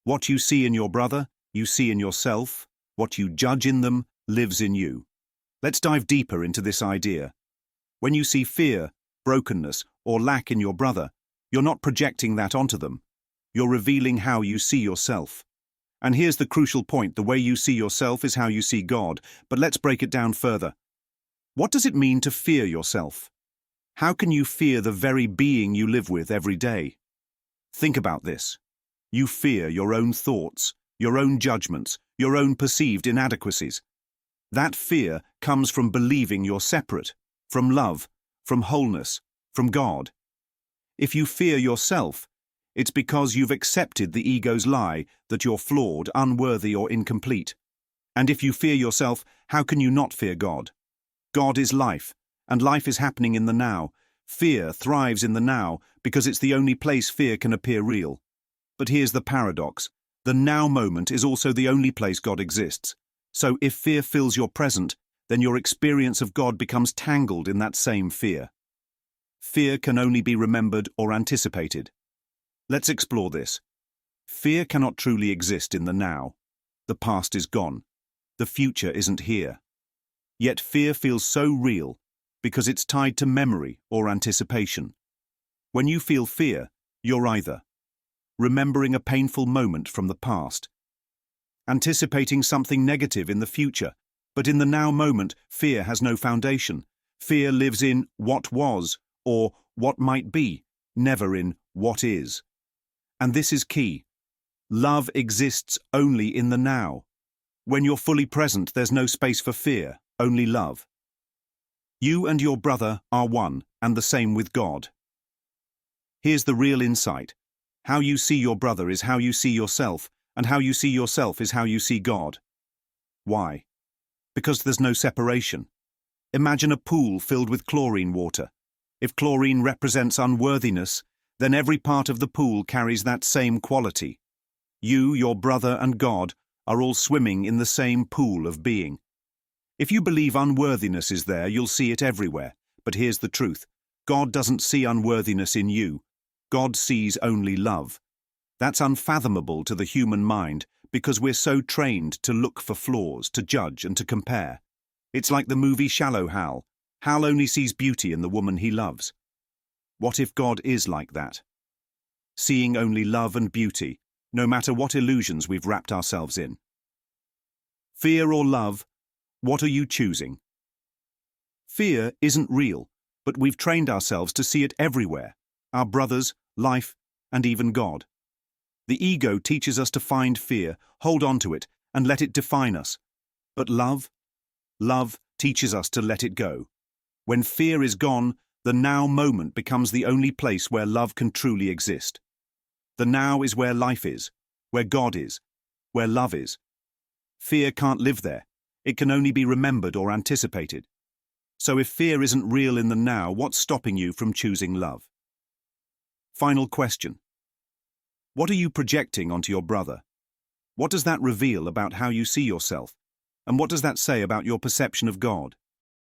What you see in your brother, you see in yourself. What you judge in them lives in you. Let's dive deeper into this idea. When you see fear, brokenness, or lack in your brother, you're not projecting that onto them. You're revealing how you see yourself. And here's the crucial point: the way you see yourself is how you see God. But let's break it down further. What does it mean to fear yourself? How can you fear the very being you live with every day? Think about this. You fear your own thoughts, your own judgments, your own perceived inadequacies. That fear comes from believing you're separate, from love, from wholeness, from God. If you fear yourself, it's because you've accepted the ego's lie that you're flawed, unworthy, or incomplete. And if you fear yourself, how can you not fear God? God is life, and life is happening in the now. Fear thrives in the now because it's the only place fear can appear real. But here's the paradox. The now moment is also the only place God exists. So if fear fills your present, then your experience of God becomes tangled in that same fear. Fear can only be remembered or anticipated. Let's explore this. Fear cannot truly exist in the now. The past is gone. The future isn't here. Yet fear feels so real because it's tied to memory or anticipation. When you feel fear, you're either remembering a painful moment from the past, anticipating something negative in the future, but in the now moment, fear has no foundation. Fear lives in what was or what might be, never in what is. And this is key. Love exists only in the now. When you're fully present, there's no space for fear, only love. You and your brother are one, and the same with God. Here's the real insight. How you see your brother is how you see yourself, and how you see yourself is how you see God. Why? Because there's no separation. Imagine a pool filled with chlorine water. If chlorine represents unworthiness, then every part of the pool carries that same quality. You, your brother, and God are all swimming in the same pool of being. If you believe unworthiness is there, you'll see it everywhere. But here's the truth. God doesn't see unworthiness in you. God sees only love. That's unfathomable to the human mind because we're so trained to look for flaws, to judge, and to compare. It's like the movie Shallow Hal. Hal only sees beauty in the woman he loves. What if God is like that? Seeing only love and beauty, no matter what illusions we've wrapped ourselves in. Fear or love, what are you choosing? Fear isn't real, but we've trained ourselves to see it everywhere. Our brothers, life, and even God. The ego teaches us to find fear, hold on to it, and let it define us. But love teaches us to let it go. When fear is gone, the now moment becomes the only place where love can truly exist. The now is where life is, where God is, where love is. Fear can't live there. It can only be remembered or anticipated. So if fear isn't real in the now, what's stopping you from choosing love? Final question. What are you projecting onto your brother? What does that reveal about how you see yourself? And what does that say about your perception of God?